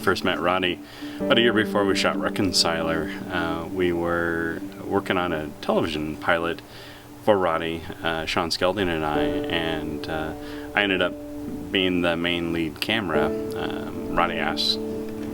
first met Roddy. About a year before we shot Reconciler, we were working on a television pilot for Roddy, Sean Skelding and I ended up being the main lead camera. Roddy asked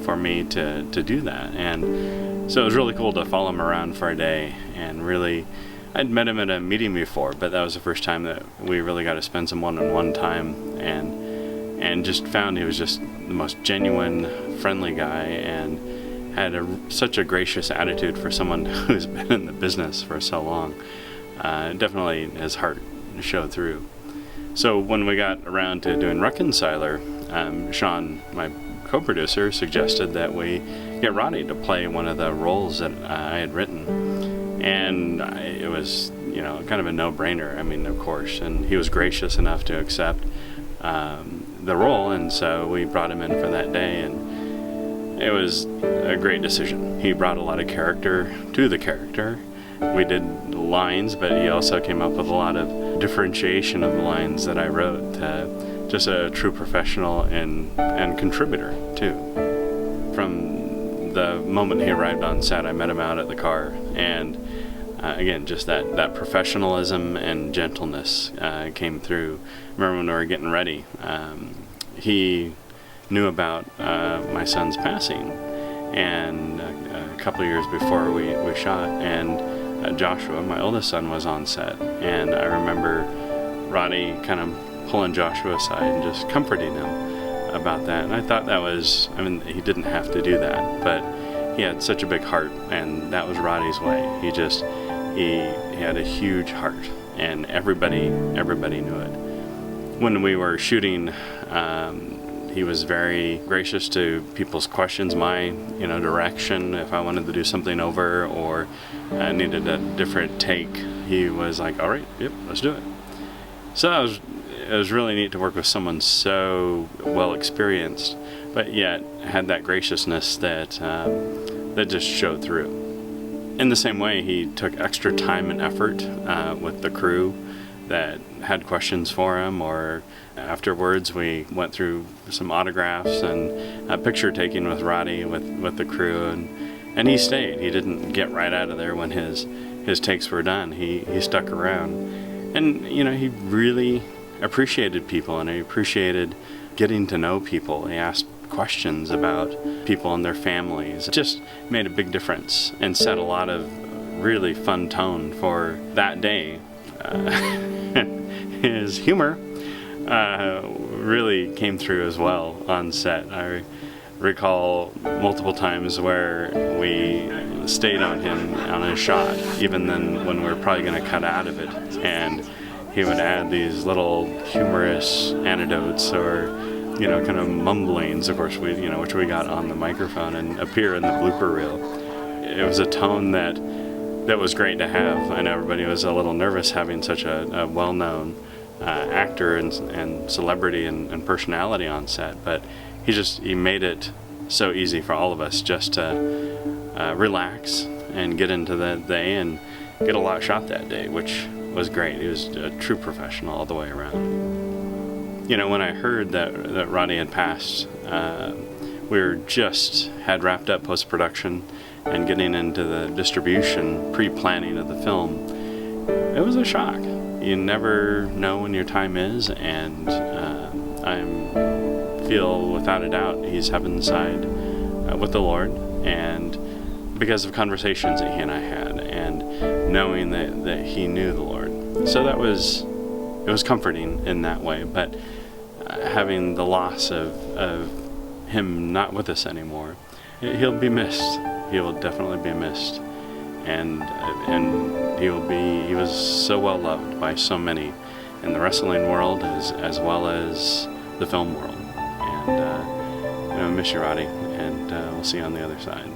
for me to do that, and so it was really cool to follow him around for a day. And really, I'd met him at a meeting before, but that was the first time that we really got to spend some one-on-one time, and just found he was just the most genuine, friendly guy, and had such a gracious attitude for someone who's been in the business for so long. Definitely his heart showed through. So when we got around to doing Reconciler, Sean, my co-producer, suggested that we get Roddy to play one of the roles that I had written, and it was, kind of a no-brainer. I mean, of course, and he was gracious enough to accept the role, and so we brought him in for that day, and it was a great decision. He brought a lot of character to the character. We did lines, but he also came up with a lot of differentiation of the lines that I wrote. Just a true professional and contributor, too. From the moment he arrived on set, I met him out at the car, and again, just that professionalism and gentleness came through. I remember when we were getting ready, he knew about my son's passing, and a couple of years before we shot, and Joshua, my oldest son, was on set, and I remember Roddy kind of pulling Joshua aside and just comforting him about that. And I thought that was, he didn't have to do that, but he had such a big heart, and that was Roddy's way. He had a huge heart, and everybody knew it. When we were shooting, he was very gracious to people's questions, my direction. If I wanted to do something over or I needed a different take, he was like, all right, yep, let's do it. So it was really neat to work with someone so well experienced, but yet had that graciousness that just showed through. In the same way, he took extra time and effort with the crew that had questions for him, or afterwards we went through some autographs and a picture taking with Roddy with the crew, and he stayed. He didn't get right out of there when his takes were done. He stuck around, and he really appreciated people, and he appreciated getting to know people. He asked questions about people and their families. It just made a big difference and set a lot of really fun tone for that day. His humor really came through as well on set. I recall multiple times where we stayed on him on a shot, even then when we were probably going to cut out of it, and he would add these little humorous anecdotes or kind of mumblings, of course, which we got on the microphone and appear in the blooper reel. It was a tone that was great to have. I know everybody was a little nervous having such a well-known actor and celebrity and personality on set, but he made it so easy for all of us just to relax and get into the day and get a lot shot that day, which was great. He was a true professional all the way around. When I heard that Roddy had passed, we had wrapped up post-production and getting into the distribution, pre-planning of the film. It was a shock. You never know when your time is, and I feel without a doubt he's heaven side with the Lord, and because of conversations that he and I had, and knowing that he knew the Lord. So it was comforting in that way, but having the loss of him not with us anymore, he'll be missed. He will definitely be missed, and he was so well loved by so many in the wrestling world as well as the film world. And I miss you, Roddy, and we'll see you on the other side.